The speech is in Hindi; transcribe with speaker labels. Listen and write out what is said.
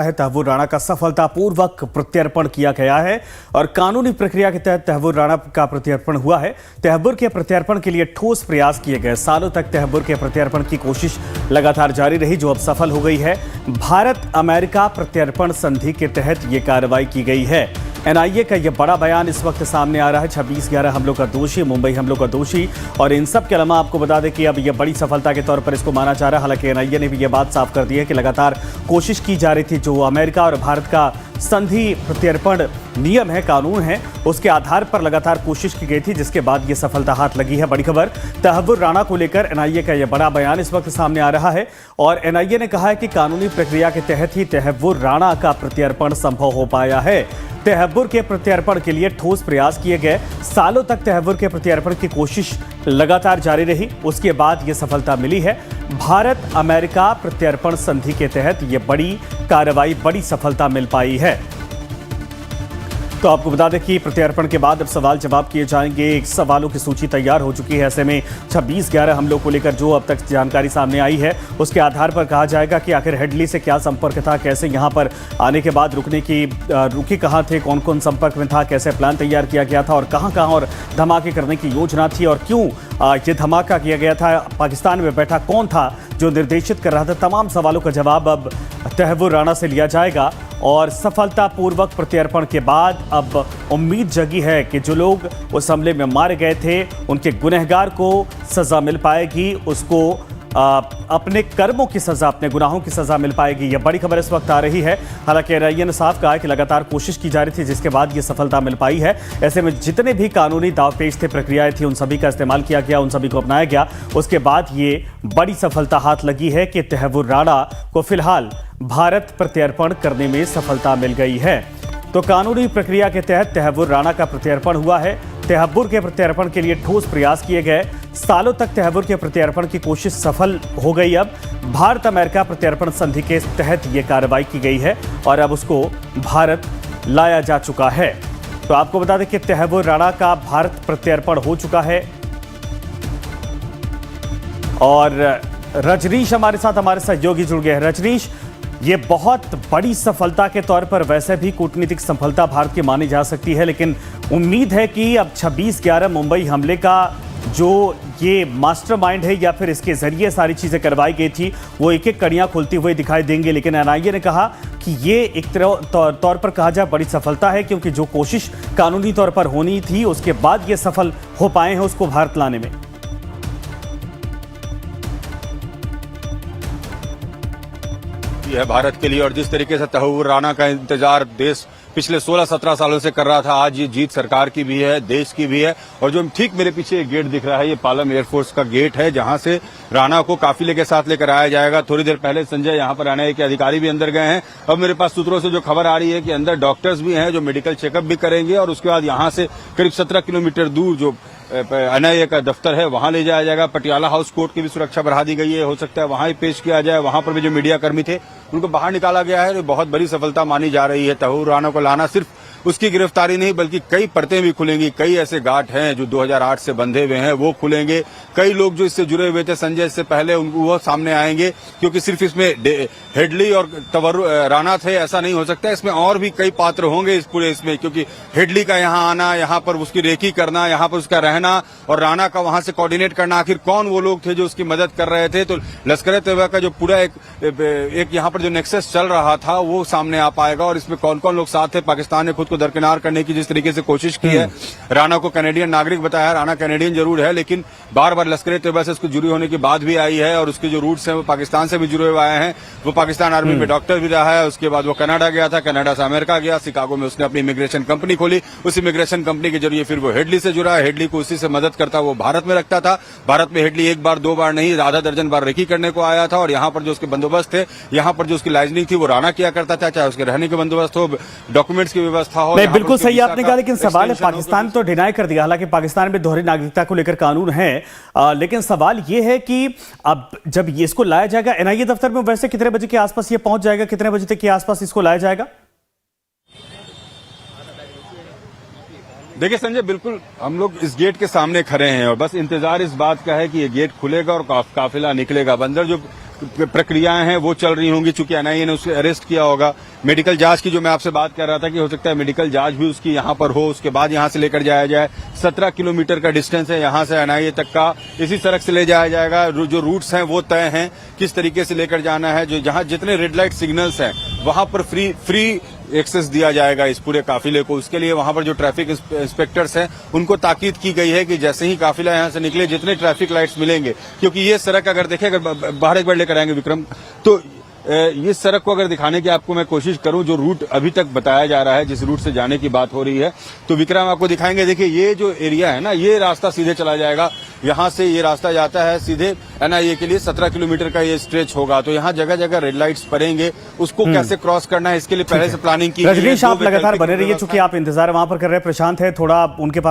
Speaker 1: तहव्वुर राणा का सफलतापूर्वक प्रत्यर्पण किया गया है और कानूनी प्रक्रिया के तहत तहव्वुर राणा का प्रत्यर्पण हुआ है। तहव्वुर के प्रत्यर्पण के लिए ठोस प्रयास किए गए। सालों तक तहव्वुर के प्रत्यर्पण की कोशिश लगातार जारी रही, जो अब सफल हो गई है। भारत अमेरिका प्रत्यर्पण संधि के तहत यह कार्रवाई की गई है। एनआईए का यह बड़ा बयान इस वक्त सामने आ रहा है। 26/11 हमलों का दोषी, मुंबई हमलों का दोषी, और इन सब के अलावा आपको बता दें कि अब यह बड़ी सफलता के तौर पर इसको माना जा रहा है। हालांकि एनआईए ने भी यह बात साफ कर दी है कि लगातार कोशिश की जा रही थी। जो अमेरिका और भारत का संधि प्रत्यर्पण नियम है, कानून है, उसके आधार पर लगातार कोशिश की गई थी, जिसके बाद यह सफलता हाथ लगी है। बड़ी खबर, तहव्वुर राणा को लेकर एनआईए का यह बड़ा बयान इस वक्त सामने आ रहा है और एनआईए ने कहा है कि कानूनी प्रक्रिया के तहत ही तहव्वुर राणा का प्रत्यर्पण संभव हो पाया है। तहव्वुर के प्रत्यर्पण के लिए ठोस प्रयास किए गए। सालों तक तहव्वुर के प्रत्यर्पण की कोशिश लगातार जारी रही, उसके बाद यह सफलता मिली है। भारत अमेरिका प्रत्यर्पण संधि के तहत यह बड़ी कार्रवाई, बड़ी सफलता मिल पाई है। तो आपको बता दें कि प्रत्यर्पण के बाद अब सवाल जवाब किए जाएंगे। एक सवालों की सूची तैयार हो चुकी है। ऐसे में 26/11 हमलों को लेकर जो अब तक जानकारी सामने आई है, उसके आधार पर कहा जाएगा कि आखिर हेडली से क्या संपर्क था, कैसे यहां पर आने के बाद रुके कहां थे, कौन कौन संपर्क में था, कैसे प्लान तैयार किया गया था और कहां और धमाके करने की योजना थी और क्यों ये धमाका किया गया था, पाकिस्तान में बैठा कौन था जो निर्देशित कर रहा था। तमाम सवालों का जवाब अब तहव्वुर राणा से लिया जाएगा और सफलतापूर्वक प्रत्यर्पण के बाद अब उम्मीद जगी है कि जो लोग उस हमले में मारे गए थे, उनके गुनहगार को सजा मिल पाएगी, उसको अपने कर्मों की सजा, अपने गुनाहों की सजा मिल पाएगी। यह बड़ी खबर इस वक्त आ रही है। हालांकि एनआईए ने साफ कहा है कि लगातार कोशिश की जा रही थी, जिसके बाद यह सफलता मिल पाई है। ऐसे में जितने भी कानूनी दावपेच थे, प्रक्रियाएं थी, उन सभी का इस्तेमाल किया गया, उन सभी को अपनाया गया। उसके बाद ये बड़ी सफलता हाथ लगी है कि तहव्वुर राणा को फिलहाल भारत प्रत्यर्पण करने में सफलता मिल गई है। तो कानूनी प्रक्रिया के तहत तहव्वुर राणा का प्रत्यर्पण हुआ है। तहव्वुर के प्रत्यर्पण के लिए ठोस प्रयास किए गए। सालों तक तहव्वुर के प्रत्यर्पण की कोशिश सफल हो गई। अब भारत अमेरिका प्रत्यर्पण संधि के तहत यह कार्रवाई की गई है और अब उसको भारत लाया जा चुका है। तो आपको बता दें कि तहव्वुर राणा का भारत प्रत्यर्पण हो चुका है और रजनीश हमारे साथ, हमारे सहयोगी जुड़ गए हैं। रजनीश, ये बहुत बड़ी सफलता के तौर पर वैसे भी कूटनीतिक सफलता भारत की मानी जा सकती है, लेकिन उम्मीद है कि अब 26/11 मुंबई हमले का जो ये मास्टरमाइंड है या फिर इसके जरिए सारी चीजें करवाई गई थी, वो एक एक कड़ियां खुलती हुई दिखाई देंगी। लेकिन एनआईए ने कहा कि ये एक तौर पर कहा जाए बड़ी सफलता है, क्योंकि जो कोशिश कानूनी तौर पर होनी थी, उसके बाद ये सफल हो पाए हैं उसको भारत लाने में।
Speaker 2: है भारत के लिए, और जिस तरीके से तहव्वुर राणा का इंतजार देश पिछले 16-17 सालों से कर रहा था, आज ये जीत सरकार की भी है, देश की भी है। और जो ठीक मेरे पीछे एक गेट दिख रहा है, ये पालम एयरफोर्स का गेट है, जहां से राणा को काफिले के साथ लेकर आया जाएगा। थोड़ी देर पहले संजय यहां पर एनआईए के अधिकारी भी अंदर गए हैं। अब मेरे पास सूत्रों से जो खबर आ रही है कि अंदर डॉक्टर्स भी हैं जो मेडिकल चेकअप भी करेंगे और उसके बाद यहां से करीब 17 किलोमीटर दूर जो एनआईए का दफ्तर है वहां ले जाया जाएगा। पटियाला हाउस कोर्ट की भी सुरक्षा बढ़ा दी गई है, हो सकता है वहां ही पेश किया जाए। वहां पर भी जो मीडिया कर्मी थे उनको बाहर निकाला गया है। बहुत बड़ी सफलता मानी जा रही है। तहव्वुर राणा को लाना सिर्फ उसकी गिरफ्तारी नहीं, बल्कि कई परतें भी खुलेंगी। कई ऐसे गांठ हैं जो 2008 से बंधे हुए हैं, वो खुलेंगे। कई लोग जो इससे जुड़े हुए थे संजय से पहले, वो सामने आएंगे, क्योंकि सिर्फ इसमें हेडली और राणा थे ऐसा नहीं हो सकता। इसमें और भी कई पात्र होंगे इस पूरे इसमें, क्योंकि हेडली का यहाँ आना, यहाँ पर उसकी रेकी करना, यहाँ पर उसका रहना और राणा का वहां से कोऑर्डिनेट करना, आखिर कौन वो लोग थे जो उसकी मदद कर रहे थे। तो लश्कर-ए-तैयबा का जो पूरा एक यहाँ पर जो नेक्सस चल रहा था, वो सामने आ पाएगा। और इसमें कौन कौन लोग साथ थे। पाकिस्तान ने खुद को दरकिनार करने की जिस तरीके से कोशिश की है, राणा को कैनेडियन नागरिक बताया। राणा कैनेडियन जरूर है, लेकिन बार बार लश्कर-ए-तैयबा से उसको जुड़ी होने की बात भी आई है और उसके जो रूट्स हैं वो पाकिस्तान से भी जुड़े हुए आए हैं। वो पाकिस्तान आर्मी में डॉक्टर भी रहा है। उसके बाद वो कनाडा गया था, कनाडा से अमेरिका गया, शिकागो में उसने अपनी इमिग्रेशन कंपनी खोली। उस इमिग्रेशन कंपनी के जरिए फिर वो हेडली से जुड़ा। हेडली को उसी से मदद करता वो भारत में रखता था। भारत में हेडली एक बार दो बार नहीं, आधा दर्जन बार रेकी करने को आया था। और यहाँ पर जो उसके बंदोबस्त थे, यहाँ पर जो उसकी लाइजनिंग थी, वो राणा किया करता था, चाहे उसके रहने के बंदोबस्त हो, डॉक्यूमेंट्स की व्यवस्था हो।
Speaker 1: बिल्कुल सही आपने कहा, लेकिन सवाल है, पाकिस्तान तो डिनाई कर दिया। हालांकि पाकिस्तान में दोहरी नागरिकता को लेकर कानून है, लेकिन सवाल यह है कि अब जब ये इसको लाया जाएगा एनआईए दफ्तर में, वैसे कितने बजे के आसपास ये पहुंच जाएगा, कितने बजे तक के आसपास इसको लाया जाएगा?
Speaker 2: देखिए संजय, बिल्कुल हम लोग इस गेट के सामने खड़े हैं और बस इंतजार इस बात का है कि ये गेट खुलेगा और काफिला निकलेगा। अंदर जो प्रक्रियाएं हैं वो चल रही होंगी, चूंकि एनआईए ने उसे अरेस्ट किया होगा। मेडिकल जांच की जो मैं आपसे बात कर रहा था कि हो सकता है मेडिकल जांच भी उसकी यहां पर हो, उसके बाद यहां से लेकर जाया जाए। 17 किलोमीटर का डिस्टेंस है यहां से एनआईए तक का, इसी सड़क से ले जाया जाएगा। जो रूट्स हैं वो तय हैं, किस तरीके से लेकर जाना है। जो जहां जितने रेड लाइट सिग्नल्स हैं वहां पर फ्री एक्सेस दिया जाएगा इस पूरे काफिले को। उसके लिए वहां पर जो ट्रैफिक इंस्पेक्टर्स हैं उनको ताकीद की गई है कि जैसे ही काफिला यहां से निकले जितने ट्रैफिक लाइट्स मिलेंगे, क्योंकि ये सड़क अगर देखें, अगर बाहर एक बार लेकर आएंगे विक्रम, तो इस सड़क को अगर दिखाने की आपको मैं कोशिश करूं, जो रूट अभी तक बताया जा रहा है, जिस रूट से जाने की बात हो रही है, तो विक्रम आपको दिखाएंगे। देखिए ये जो एरिया है ना, ये रास्ता सीधे चला जाएगा, यहां से ये रास्ता जाता है सीधे एनआईए के लिए। 17 किलोमीटर का ये स्ट्रेच होगा, तो यहाँ जगह जगह रेड लाइट्स पड़ेंगे, उसको कैसे क्रॉस करना है इसके लिए पहले से प्लानिंग की गई है।
Speaker 1: रजनीश, आप लगातार बने रहिए, चूंकि आप इंतजार वहां पर कर रहे हैं। प्रशांत है, थोड़ा उनके पास